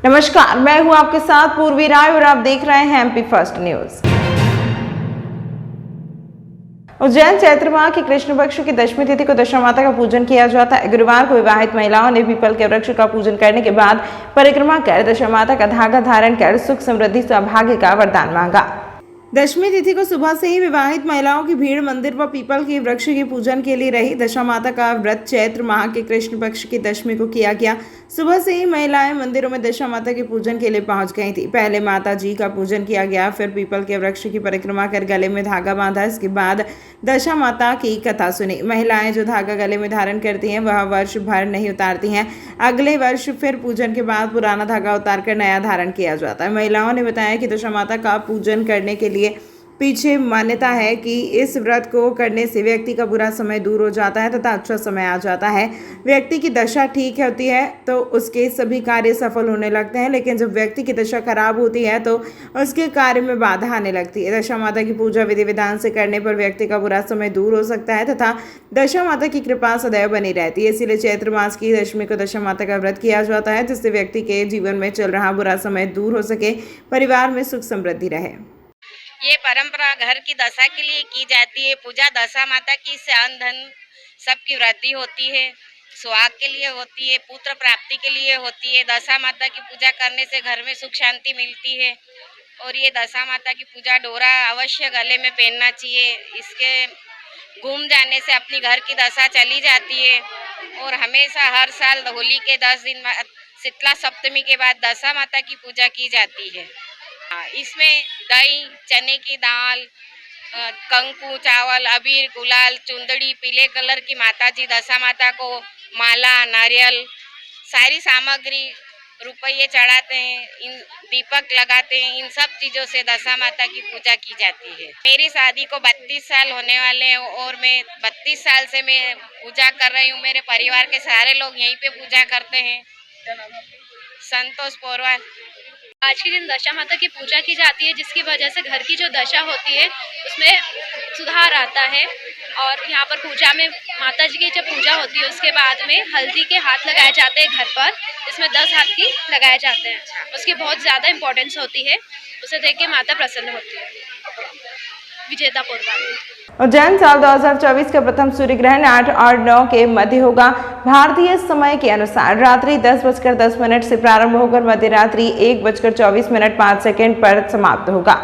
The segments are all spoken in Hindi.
नमस्कार, मैं हूं आपके साथ पूर्वी राय और आप देख रहे हैं MP first news. Ujjain Chaitra माह की कृष्ण पक्ष की दशमी तिथि को दशा माता का पूजन किया जाता है। गुरुवार को विवाहित महिलाओं ने पीपल के वृक्ष का पूजन करने के बाद परिक्रमा कर दशा माता का धागा धारण कर सुख समृद्धि सौभाग्य का वरदान मांगा। दशमी तिथि को सुबह से ही विवाहित महिलाओं की भीड़ मंदिर व पीपल के वृक्ष की पूजन के लिए रही। दशा माता का व्रत चैत्र माह के कृष्ण पक्ष की दशमी को किया गया। सुबह से ही महिलाएं मंदिरों में दशा माता के पूजन के लिए पहुंच गई थी। पहले माता जी का पूजन किया गया, फिर पीपल के वृक्ष की परिक्रमा कर गले में धागा बांधा। इसके बाद दशा माता की कथा सुनी। महिलाएं जो धागा गले में धारण करती हैं वह वर्ष भर नहीं उतारती हैं। अगले वर्ष फिर पूजन के बाद पुराना धागा उतारकर नया धारण किया जाता है। महिलाओं ने बताया कि दशा माता का पूजन करने के लिए पीछे मान्यता है कि इस व्रत को करने से व्यक्ति का बुरा समय दूर हो जाता है तथा अच्छा समय आ जाता है। व्यक्ति की दशा ठीक होती है तो उसके सभी कार्य सफल होने लगते हैं, लेकिन जब व्यक्ति की दशा खराब होती है तो उसके कार्य में बाधा आने लगती है। दशा माता की पूजा विधि विधान से करने पर व्यक्ति का बुरा समय दूर हो सकता है तथा दशा माता की कृपा सदैव बनी रहती है। इसीलिए चैत्र मास की दशमी को दशा माता का व्रत किया जाता है, जिससे व्यक्ति के जीवन में चल रहा बुरा समय दूर हो सके, परिवार में सुख समृद्धि रहे। ये परंपरा घर की दशा के लिए की जाती है। पूजा दशा माता की से अन्न धन सबकी वृद्धि होती है, सुहाग के लिए होती है, पुत्र प्राप्ति के लिए होती है। दशा माता की पूजा करने से घर में सुख शांति मिलती है। और ये दशा माता की पूजा डोरा अवश्य गले में पहनना चाहिए। इसके घूम जाने से अपनी घर की दशा चली जाती है। और हमेशा हर साल होली के 10 दिन बाद शीतला सप्तमी के बाद दशा माता की पूजा की जाती है। इसमें दही, चने की दाल, कंकु, चावल, अबीर, गुलाल, चुंदड़ी, पीले कलर की माताजी दशा माता को माला, नारियल, सारी सामग्री, रुपये चढ़ाते हैं, इन दीपक लगाते हैं। इन सब चीज़ों से दशा माता की पूजा की जाती है। मेरी शादी को 32 साल होने वाले हैं और मैं 32 साल से मैं पूजा कर रही हूँ। मेरे परिवार के सारे लोग यहीं पे पूजा करते हैं। संतोष पोरवाल। आज के दिन दशा माता की पूजा की जाती है, जिसकी वजह से घर की जो दशा होती है उसमें सुधार आता है। और यहाँ पर पूजा में माता जी की जब पूजा होती है उसके बाद में हल्दी के हाथ लगाए जाते हैं घर पर, जिसमें 10 हाथ की लगाए जाते हैं। उसकी बहुत ज़्यादा इम्पोर्टेंस होती है, उसे देख के माता प्रसन्न होती है। विजेता पोरवाल। उज्जैन साल 2024 का प्रथम सूर्य ग्रहण 8 और 9 के मध्य होगा। भारतीय समय के अनुसार रात्रि 10:10 से प्रारंभ होकर मध्य रात्रि 1:24:05 पर समाप्त होगा।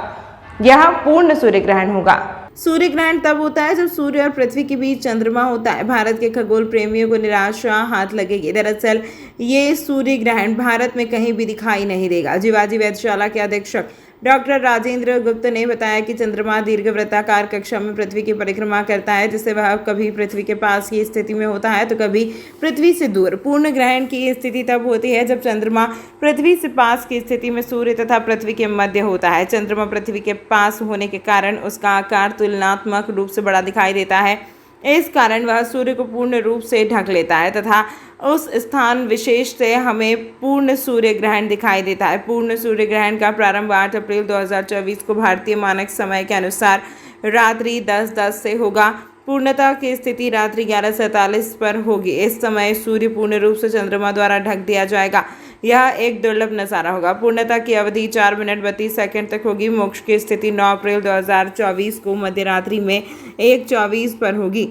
यह पूर्ण सूर्य ग्रहण होगा। सूर्य ग्रहण तब होता है जब सूर्य और पृथ्वी के बीच चंद्रमा होता है। भारत के खगोल प्रेमियों को निराशा हाथ लगेगी। दरअसल ये सूर्य ग्रहण भारत में कहीं भी दिखाई नहीं देगा। जीवाजी वेधशाला के अधीक्षक डॉक्टर राजेंद्र गुप्त ने बताया कि चंद्रमा दीर्घवृत्ताकार कक्षा में पृथ्वी की परिक्रमा करता है, जिससे वह कभी पृथ्वी के पास की स्थिति में होता है तो कभी पृथ्वी से दूर। पूर्ण ग्रहण की स्थिति तब होती है जब चंद्रमा पृथ्वी से पास की स्थिति में सूर्य तथा पृथ्वी के मध्य होता है। चंद्रमा पृथ्वी के पास होने के कारण उसका आकार तुलनात्मक रूप से बड़ा दिखाई देता है। इस कारण वह सूर्य को पूर्ण रूप से ढक लेता है तथा उस स्थान विशेष से हमें पूर्ण सूर्य ग्रहण दिखाई देता है। पूर्ण सूर्य ग्रहण का प्रारंभ 8 अप्रैल 2024 को भारतीय मानक समय के अनुसार रात्रि 10:10 से होगा। पूर्णता की स्थिति रात्रि 11:47 पर होगी। इस समय सूर्य पूर्ण रूप से चंद्रमा द्वारा ढक दिया जाएगा। यह एक दुर्लभ नज़ारा होगा। पूर्णता की अवधि 4 मिनट 32 सेकंड तक होगी। मोक्ष की स्थिति 9 अप्रैल 2024 को मध्य रात्रि में 1:24 पर होगी।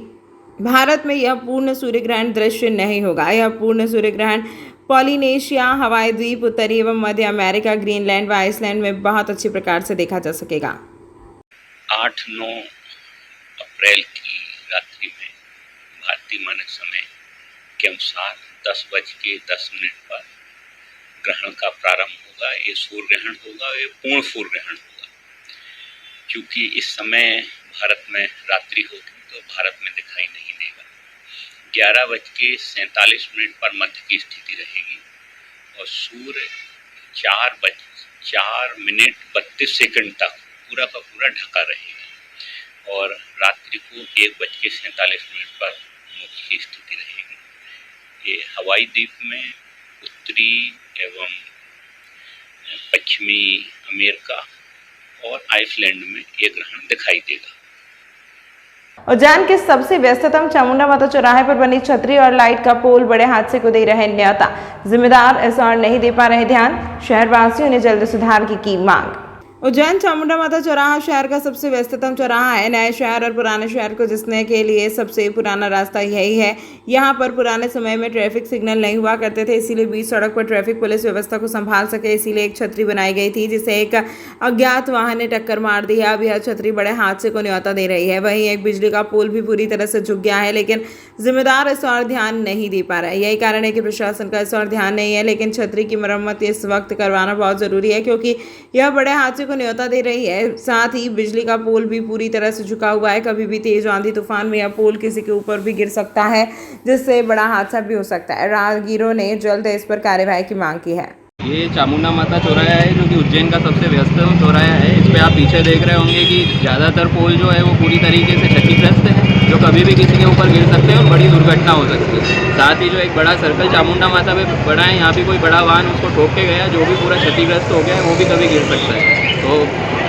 भारत में यह पूर्ण सूर्य ग्रहण दृश्य नहीं होगा। यह पूर्ण सूर्य ग्रहण पॉलिनेशिया, हवाई द्वीप, उत्तरी एवं मध्य अमेरिका, ग्रीनलैंड व आइसलैंड में बहुत अच्छी प्रकार से देखा जा सकेगा। 8-9 अप्रैल की रात्रि में भारतीय मानक समय के अनुसार 10:10 पर ग्रहण का प्रारंभ होगा। ये सूर्य ग्रहण होगा, ये पूर्ण सूर्य ग्रहण होगा। क्योंकि इस समय भारत में रात्रि होगी तो भारत में दिखाई नहीं देगा। 11:47 पर मध्य की स्थिति रहेगी और सूर्य 4:32 तक पूरा का पूरा ढका रहेगा और रात्रि को 1:47 पर मोक्ष की स्थिति रहेगी। ये हवाई द्वीप में, उत्तरी एवं पश्चिमी अमेरिका और आइसलैंड में ये ग्रहण दिखाई देगा। उज्जैन के सबसे व्यस्ततम चामुंडा माता चौराहे पर बनी छतरी और लाइट का पोल बड़े हादसे को दे रहे न्योता। जिम्मेदार इस ओर नहीं दे पा रहे ध्यान। शहरवासियों ने जल्द सुधार की मांग। उज्जैन चामुंडा माता चौराहा शहर का सबसे व्यस्ततम चौराहा है। नए शहर और पुराने शहर को जिसने के लिए सबसे पुराना रास्ता यही है। यहाँ पर पुराने समय में ट्रैफिक सिग्नल नहीं हुआ करते थे, इसीलिए बीच सड़क पर ट्रैफिक पुलिस व्यवस्था को संभाल सके, इसीलिए एक छतरी बनाई गई थी जिसे एक अज्ञात वाहन ने टक्कर मार दी है। अब यह छतरी बड़े हादसे को न्योता दे रही है। वहीं एक बिजली का पोल भी पूरी तरह से झुक गया है, लेकिन जिम्मेदार इस और ध्यान नहीं दे पा रहा है। यही कारण है कि प्रशासन का इस और ध्यान नहीं है, लेकिन छतरी की मरम्मत इस वक्त करवाना बहुत जरूरी है क्योंकि यह बड़े हादसे को न्योता दे रही है। साथ ही बिजली का पोल भी पूरी तरह से झुका हुआ है। कभी भी तेज आंधी तूफान में यह पोल किसी के ऊपर भी गिर सकता है, जिससे बड़ा हादसा भी हो सकता है। राहगीरों ने जल्द इस पर कार्यवाही की मांग की है। ये चामुंडा माता चौराहा है जो कि उज्जैन का सबसे व्यस्ततम चौराहा है। इस पे आप पीछे देख रहे होंगे कि ज़्यादातर पोल जो है वो पूरी तरीके से क्षतिग्रस्त है, जो कभी भी किसी के ऊपर गिर सकते हैं और बड़ी दुर्घटना हो सकती है। साथ ही जो एक बड़ा सर्कल चामुंडा माता पे बना है, यहाँ भी कोई बड़ा वाहन उसको ठोक के गया जो भी पूरा क्षतिग्रस्त हो गया है, वो भी कभी गिर सकता है। तो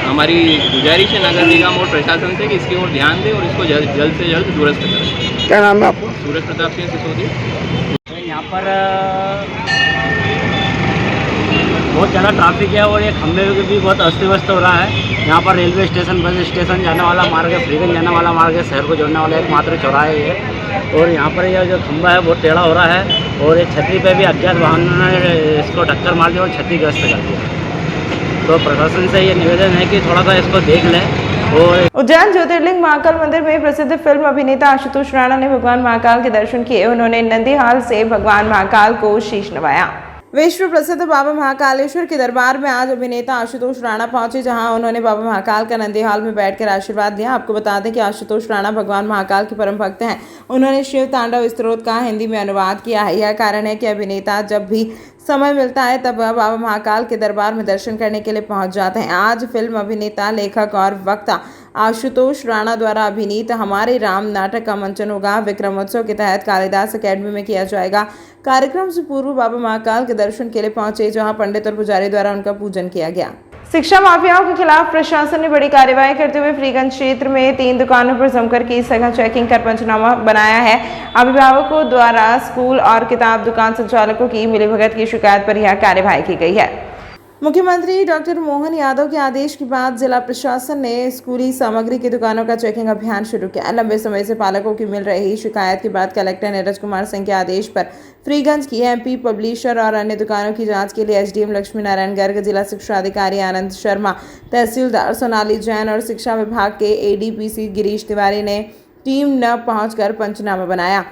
हमारी गुजारिश है नगर निगम और प्रशासन से कि इसकी ओर ध्यान दें और इसको जल्द से जल्द दुरुस्त करें। क्या नाम है आपको? सूरज प्रताप सिंह सिसोदिया। यहाँ पर बहुत ज़्यादा ट्रैफिक है और ये खंभे भी बहुत अस्त व्यस्त हो रहा है। यहाँ पर रेलवे स्टेशन, बस स्टेशन जाने वाला मार्ग है, फ्रीगंज जाने वाला मार्ग है, शहर को जोड़ने वाला एकमात्र चौराहा है ये। और यहाँ पर यह जो खंभा है बहुत टेढ़ा हो रहा है और ये छतरी पे भी अज्ञात वाहनों ने इसको टक्कर मार दी और क्षतिग्रस्त कर दिया। तो प्रशासन से ये निवेदन है कि थोड़ा सा इसको देख लें। और उज्जैन ज्योतिर्लिंग महाकाल मंदिर में प्रसिद्ध फिल्म अभिनेता आशुतोष राणा ने भगवान महाकाल के दर्शन किए। उन्होंने नंदीहाल से भगवान महाकाल को शीश नवाया। विश्व प्रसिद्ध बाबा महाकालेश्वर के दरबार में आज अभिनेता आशुतोष राणा पहुंचे, जहां उन्होंने बाबा महाकाल का नंदीहाल में बैठकर आशीर्वाद दिया। आपको बता दें कि आशुतोष राणा भगवान महाकाल के परम भक्त हैं। उन्होंने शिव तांडव स्तोत्र का हिंदी में अनुवाद किया है। यह कारण है कि अभिनेता जब भी समय मिलता है तब वह बाबा महाकाल के दरबार में दर्शन करने के लिए पहुंच जाते हैं। आज फिल्म अभिनेता, लेखक और वक्ता आशुतोष राणा द्वारा अभिनीत हमारे राम नाटक का मंचन होगा। विक्रमोत्सव के तहत कालिदास अकेडमी में किया जाएगा। कार्यक्रम से पूर्व बाबा महाकाल के दर्शन के लिए पहुंचे, जहां पंडित और पुजारी द्वारा उनका पूजन किया गया। शिक्षा माफियाओं के खिलाफ प्रशासन ने बड़ी कार्रवाई करते हुए फ्रीगंज क्षेत्र में 3 दुकानों पर जमकर की सघन चेकिंग कर पंचनामा बनाया है। अभिभावकों द्वारा स्कूल और किताब दुकान संचालकों की मिलीभगत की शिकायत पर यह कार्रवाई की गई है। मुख्यमंत्री डॉक्टर मोहन यादव के आदेश के बाद जिला प्रशासन ने स्कूली सामग्री की दुकानों का चेकिंग अभियान शुरू किया। लंबे समय से पालकों की मिल रही शिकायत के बाद कलेक्टर नीरज कुमार सिंह के आदेश पर फ्रीगंज की एमपी पब्लिशर और अन्य दुकानों की जांच के लिए एसडीएम लक्ष्मी नारायण गर्ग, जिला शिक्षा अधिकारी आनंद शर्मा, तहसीलदार सोनाली जैन और शिक्षा विभाग के एडीपीसी गिरीश तिवारी ने टीम न पहुंचकर पंचनामा बनाया।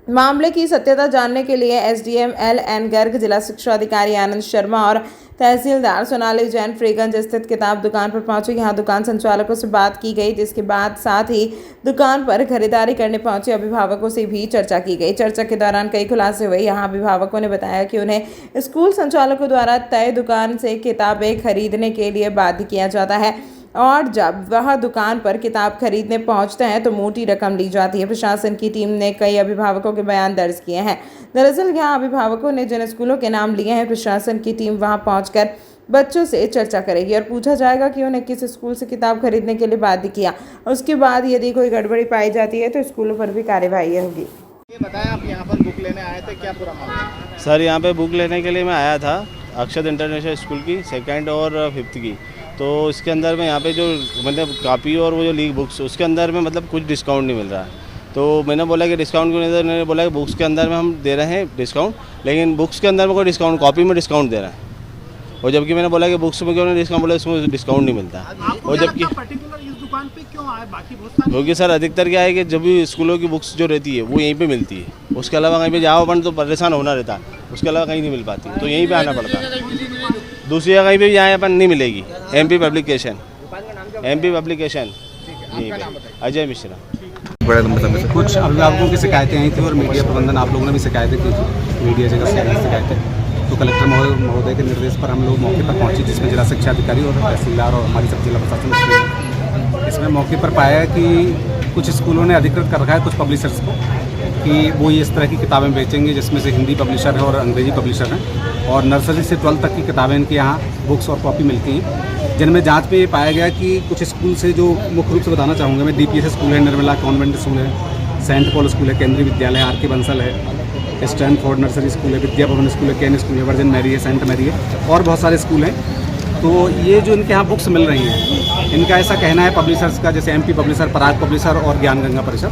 मामले की सत्यता जानने के लिए एसडीएम एल.एन. गर्ग, जिला शिक्षा अधिकारी आनंद शर्मा और तहसीलदार सोनाली जैन फ्रीगंज स्थित किताब दुकान पर पहुंचे। यहां दुकान संचालकों से बात की गई, जिसके बाद साथ ही दुकान पर खरीदारी करने पहुंचे अभिभावकों से भी चर्चा की गई। चर्चा के दौरान कई खुलासे हुए। यहां अभिभावकों ने बताया कि उन्हें स्कूल संचालकों द्वारा तय दुकान से किताबें खरीदने के लिए बाध्य किया जाता है और जब वह दुकान पर किताब खरीदने पहुंचते हैं तो मोटी रकम ली जाती है। प्रशासन की टीम ने कई अभिभावकों के बयान दर्ज किए हैं। दरअसल यहां अभिभावकों ने जिन स्कूलों के नाम लिए हैं, प्रशासन की टीम वहां पहुंचकर बच्चों से चर्चा करेगी और पूछा जाएगा कि उन्हें किस स्कूल से किताब खरीदने के लिए बाध्य किया। उसके बाद यदि कोई गड़बड़ी पाई जाती है तो स्कूलों पर भी कार्यवाही होगी। ये बताएं, आप यहाँ पर बुक लेने आए थे, क्या पूरा मामला? सर, यहाँ पे बुक लेने के लिए मैं आया था अक्षत इंटरनेशनल स्कूल की 2nd और 5th की। तो इसके अंदर में यहाँ पे जो मतलब कापी और वो जो लीग बुक्स, उसके अंदर में मतलब कुछ डिस्काउंट नहीं मिल रहा है। तो मैंने बोला कि डिस्काउंट क्यों नहीं दे रहे? उन्होंने बोला कि बुक्स के अंदर में हम दे रहे हैं डिस्काउंट, लेकिन बुक्स के अंदर में कोई डिस्काउंट, कॉपी में डिस्काउंट दे रहे हैं। और जबकि मैंने बोला कि बुक्स में क्यों नहीं डिस्काउंट, बोला इसमें डिस्काउंट नहीं मिलता। और जबकि पर्टिकुलर इस दुकान पे क्यों आए? बाकी बहुत सारी, क्योंकि सर अधिकतर क्या है कि जब भी स्कूलों की बुक्स जो रहती है वो यहीं पे मिलती है, उसके अलावा कहीं पे जाओ अपन तो परेशान होना रहता है, उसके अलावा कहीं नहीं मिल पाती, तो यहीं पे आना पड़ता है। दूसरी जगह कहीं पे भी यहाँ अपन नहीं मिलेगी। एमपी पब्लिकेशन यहीं पे। अजय मिश्रा। कुछ अभिभावकों की शिकायतें आई थी और मीडिया प्रबंधन आप लोगों ने भी शिकायतें की थी, मीडिया जगह से शिकायतें। तो कलेक्टर महोदय के निर्देश पर हम लोग मौके पर पहुंचे, जिसमें जिला शिक्षा अधिकारी और तहसीलदार और हमारी सब जिला प्रशासन इसमें मौके पर पाया कि कुछ स्कूलों ने अधिकृत कर रखा है कुछ पब्लिशर्स को कि वो ये इस तरह की किताबें बेचेंगे, जिसमें से हिंदी पब्लिशर है और अंग्रेजी पब्लिशर हैं, और नर्सरी से 12th तक की किताबें इनके यहाँ बुक्स और कॉपी मिलती हैं। जिनमें जांच में ये पाया गया कि कुछ स्कूल से, जो मुख्य रूप से बताना चाहूँगा मैं, DPS स्कूल है, निर्मला कॉन्वेंट स्कूल है, सेंट पॉल स्कूल है, केंद्रीय विद्यालय RK बंसल है, स्टैनफोर्ड नर्सरी स्कूल है, विद्या भवन स्कूल है, केन स्कूल है, वर्जिन मैरी है, सेंट मैरी है और बहुत सारे स्कूल हैं। तो ये जो इनके यहाँ बुक्स मिल रही हैं, इनका ऐसा कहना है पब्लिशर्स का, जैसे MP पब्लिशर, पराग पब्लिशर और ज्ञान गंगा परिषद,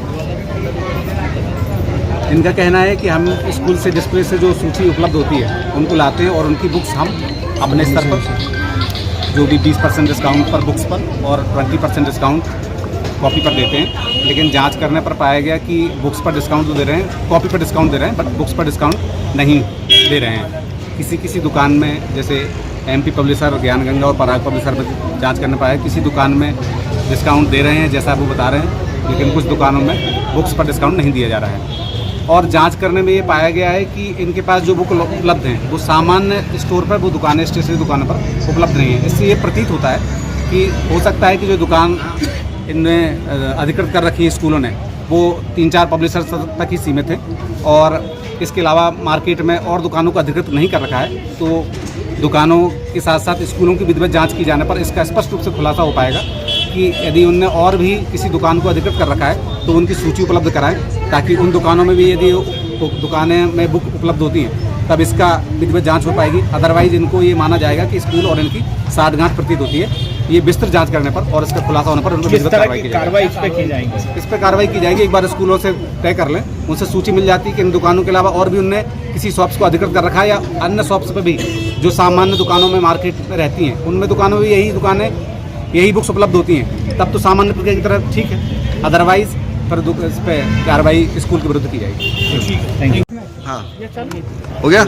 इनका कहना है कि हम स्कूल से डिस्प्ले से जो सूची उपलब्ध होती है उनको लाते हैं और उनकी बुक्स हम अपने स्तर पर जो भी 20% डिस्काउंट पर बुक्स पर और 20% डिस्काउंट कॉपी पर देते हैं। लेकिन जांच करने पर पाया गया कि बुक्स पर डिस्काउंट तो दे रहे हैं, कॉपी पर डिस्काउंट दे रहे हैं, बट बुक्स पर डिस्काउंट नहीं दे रहे हैं। किसी दुकान में, जैसे MP पब्लिशर, ज्ञान गंगा और पराग पब्लिशर पर जाँच करने पाया, किसी दुकान में डिस्काउंट दे रहे हैं जैसा वो बता रहे हैं, लेकिन कुछ दुकानों में बुक्स पर डिस्काउंट नहीं दिया जा रहा है। और जांच करने में ये पाया गया है कि इनके पास जो बुक उपलब्ध हैं वो सामान्य स्टोर पर, वो दुकानें, स्टेशनरी दुकानों पर उपलब्ध नहीं है। इससे ये प्रतीत होता है कि हो सकता है कि जो दुकान इनमें अधिकृत कर रखी है स्कूलों ने, वो 3-4 पब्लिशर्स तक ही सीमित है और इसके अलावा मार्केट में और दुकानों को अधिकृत नहीं कर रखा है। तो दुकानों के साथ साथ स्कूलों की विधिवत जाँच की जाने पर इसका स्पष्ट रूप से खुलासा हो पाएगा कि यदि उनने और भी किसी दुकान को अधिकृत कर रखा है तो उनकी सूची उपलब्ध कराएं, ताकि उन दुकानों में भी यदि दुकानें में बुक उपलब्ध होती हैं तब इसका विधिवत जांच हो पाएगी। अदरवाइज इनको ये माना जाएगा कि स्कूल और इनकी साठगांठ प्रतीत होती है। ये विस्तृत जांच करने पर और इसका खुलासा होने पर उनको विधिवत कार्रवाई की जाएगी। इस पर कार्रवाई की जाएगी। एक बार स्कूलों से तय कर लें, उनसे सूची मिल जाती है कि इन दुकानों के अलावा और भी उनने किसी शॉप्स को अधिकृत कर रखा है या अन्य शॉप्स पर भी जो सामान्य दुकानों में मार्केट में रहती हैं उनमें दुकानों में यही बुक्स उपलब्ध होती हैं, तब तो सामान्य प्रक्रिया की तरह ठीक है। अदरवाइज पर इस पर कार्रवाई स्कूल के विरुद्ध की जाएगी। हाँ, हो गया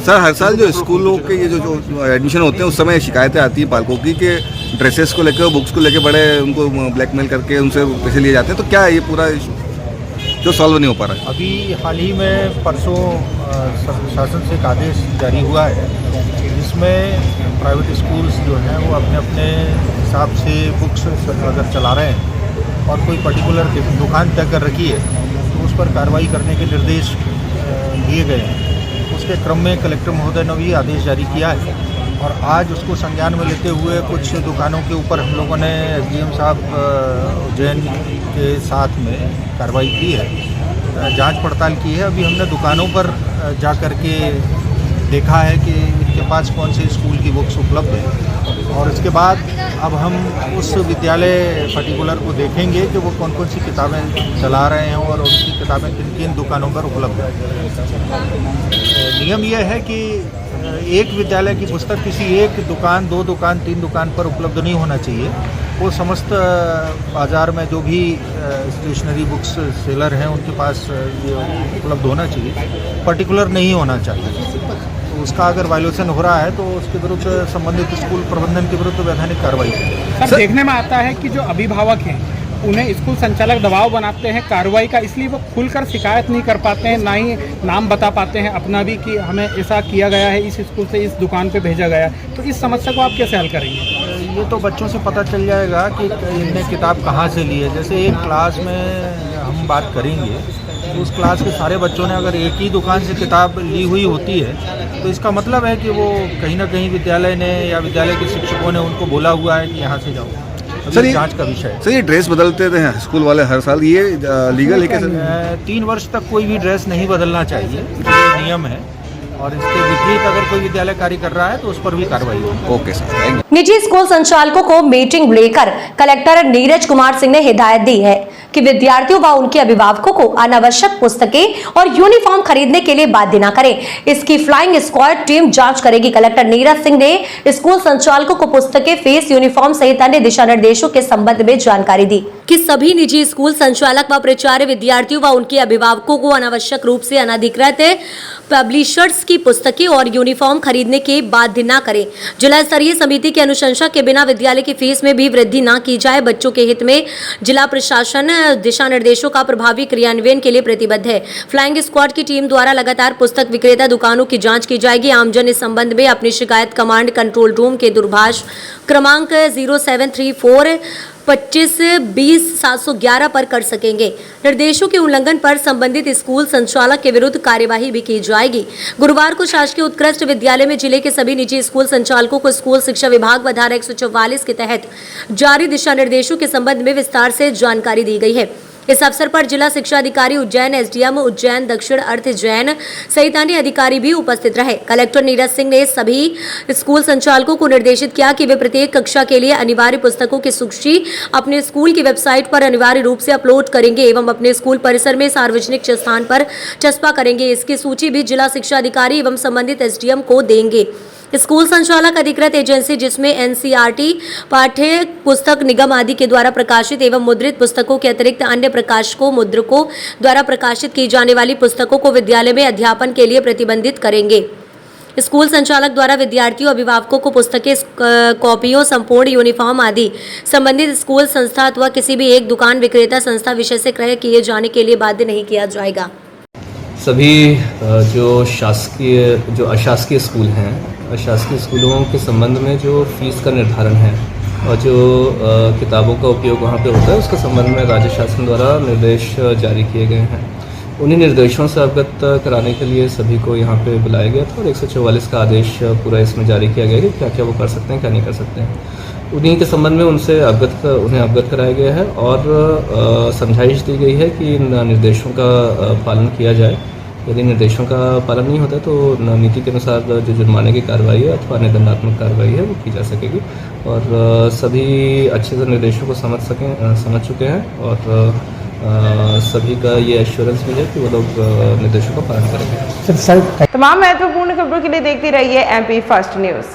सर। हर साल जो स्कूलों के ये जो एडमिशन होते हैं उस समय शिकायतें आती हैं पालकों की कि ड्रेसेस को लेकर, बुक्स को लेकर बड़े उनको ब्लैकमेल करके उनसे पैसे लिए जाते हैं। तो क्या ये पूरा जो सॉल्व नहीं हो पा रहा है? अभी हाल ही में परसों शासन से एक आदेश जारी हुआ है जिसमें प्राइवेट स्कूल्स जो हैं वो अपने अपने हिसाब से बुक्स अगर चला रहे हैं और कोई पर्टिकुलर दुकान तय कर रखी है तो उस पर कार्रवाई करने के निर्देश दिए गए हैं। उसके क्रम में कलेक्टर महोदय ने भी आदेश जारी किया है और आज उसको संज्ञान में लेते हुए कुछ दुकानों के ऊपर हम लोगों ने SDM साहब उज्जैन के साथ में कार्रवाई की है, जांच पड़ताल की है। अभी हमने दुकानों पर जा कर के देखा है कि इनके पास कौन से स्कूल की बुक्स उपलब्ध है और इसके बाद अब हम उस विद्यालय पर्टिकुलर को देखेंगे कि वो कौन कौन सी किताबें चला रहे हैं और उनकी किताबें किन किन दुकानों पर उपलब्ध है। नियम यह है कि एक विद्यालय की पुस्तक किसी एक दुकान, 2 दुकान, 3 दुकान पर उपलब्ध नहीं होना चाहिए। वो समस्त बाज़ार में जो भी स्टेशनरी बुक्स सेलर हैं उनके पास ये उपलब्ध होना चाहिए, पर्टिकुलर नहीं होना चाहिए। तो उसका अगर वायलेशन हो रहा है तो उसके विरुद्ध संबंधित स्कूल प्रबंधन के विरुद्ध वैधानिक कार्रवाई करें। सर, देखने में आता है कि जो अभिभावक हैं उन्हें स्कूल संचालक दबाव बनाते हैं कार्रवाई का, इसलिए वो खुलकर शिकायत नहीं कर पाते हैं, ना ही नाम बता पाते हैं अपना भी कि हमें ऐसा किया गया है, इस स्कूल से इस दुकान पे भेजा गया। तो इस समस्या को आप कैसे हल करेंगे? ये तो बच्चों से पता चल जाएगा कि इनने किताब कहाँ से ली है। जैसे एक क्लास में हम बात करेंगे तो उस क्लास के सारे बच्चों ने अगर एक ही दुकान से किताब ली हुई होती है तो इसका मतलब है कि वो कहीं ना कहीं विद्यालय ने या विद्यालय के शिक्षकों ने उनको बोला हुआ है कि यहाँ से जाओ। सर, ये जांच का विषय है। सर, ये ड्रेस बदलते थे स्कूल वाले हर साल, ये लीगल है क्या सर? 3 वर्ष तक कोई भी ड्रेस नहीं बदलना चाहिए, ये नियम है और इसके विपरीत अगर कोई विद्यालय कार्य कर रहा है तो उस पर भी कार्रवाई होगी। Okay sir, thank you. निजी स्कूल संचालकों को मीटिंग लेकर कलेक्टर नीरज कुमार सिंह ने हिदायत दी है कि विद्यार्थियों व उनके अभिभावकों को अनावश्यक पुस्तकें और यूनिफॉर्म खरीदने के लिए बाध्य न करें। इसकी फ्लाइंग स्क्वाड टीम जांच करेगी। कलेक्टर नीरज सिंह ने स्कूल संचालकों को पुस्तकें, फेस, यूनिफॉर्म सहित अन्य दिशा निर्देशों के संबंध में जानकारी दी कि सभी निजी स्कूल संचालक व प्राचार्य विद्यार्थियों व उनके अभिभावकों को अनावश्यक रूप से अनधिकृत पब्लिशर्स की पुस्तकें और यूनिफॉर्म खरीदने के बाध्य न करें। जिला स्तरीय समिति की अनुशंसा के बिना विद्यालय की फीस में भी वृद्धि न की जाए। बच्चों के हित में जिला प्रशासन दिशा निर्देशों का प्रभावी क्रियान्वयन के लिए प्रतिबद्ध है। फ्लाइंग स्क्वाड की टीम द्वारा लगातार पुस्तक विक्रेता दुकानों की जांच की जाएगी। आमजन इस संबंध में अपनी शिकायत कमांड कंट्रोल रूम के दूरभाष क्रमांक 0734 25-20-711 पर कर सकेंगे। निर्देशों के उल्लंघन पर संबंधित स्कूल संचालक के विरुद्ध कार्यवाही भी की जाएगी। गुरुवार को शासकीय उत्कृष्ट विद्यालय में जिले के सभी निजी स्कूल संचालकों को स्कूल शिक्षा विभाग व धारा 144 के तहत जारी दिशा निर्देशों के संबंध में विस्तार से जानकारी दी गई है। इस अवसर पर जिला शिक्षा अधिकारी उज्जैन, एसडीएम उज्जैन दक्षिण अर्थ जैन सहित अन्य अधिकारी भी उपस्थित रहे। कलेक्टर नीरज सिंह ने सभी स्कूल संचालकों को निर्देशित किया कि वे प्रत्येक कक्षा के लिए अनिवार्य पुस्तकों की सूची अपने स्कूल की वेबसाइट पर अनिवार्य रूप से अपलोड करेंगे एवं अपने स्कूल परिसर में सार्वजनिक स्थान पर चस्पा करेंगे। इसकी सूची भी जिला शिक्षा अधिकारी एवं संबंधित एसडीएम को देंगे। स्कूल संचालक अधिकृत एजेंसी जिसमें एनसीईआरटी, पाठ्य पुस्तक निगम आदि के द्वारा प्रकाशित एवं मुद्रित पुस्तकों के अतिरिक्त अन्य प्रकाशकों, मुद्रकों द्वारा प्रकाशित की जाने वाली पुस्तकों को विद्यालय में अध्यापन के लिए प्रतिबंधित करेंगे। स्कूल संचालक द्वारा विद्यार्थियों, अभिभावकों को पुस्तकें, कॉपियों, संपूर्ण यूनिफॉर्म आदि संबंधित स्कूल संस्था अथवा किसी भी एक दुकान, विक्रेता संस्था विषय से क्रय किए जाने के लिए बाध्य नहीं किया जाएगा। सभी जो अशासकीय स्कूल हैं, अशासकीय स्कूलों के संबंध में जो फीस का निर्धारण है और जो किताबों का उपयोग वहाँ पे होता है, उसके संबंध में राज्य शासन द्वारा निर्देश जारी किए गए हैं। उन्हीं निर्देशों से अवगत कराने के लिए सभी को यहाँ पे बुलाया गया था और 144 का आदेश पूरा इसमें जारी किया गया है कि क्या क्या वो कर सकते हैं, क्या नहीं कर सकते हैं। उन्हीं के संबंध में उन्हें अवगत कराया गया है और समझाइश दी गई है कि इन निर्देशों का पालन किया जाए। यदि निर्देशों का पालन नहीं होता तो नीति के अनुसार जो जुर्माने की कार्रवाई है अथवा अन्य दंडात्मक कार्रवाई है वो की जा सकेगी। और सभी अच्छे से निर्देशों को समझ चुके हैं और सभी का ये एश्योरेंस भी है कि वो लोग निर्देशों का पालन करेंगे। तमाम महत्वपूर्ण खबरों के लिए देखते रहिए MP फर्स्ट न्यूज़।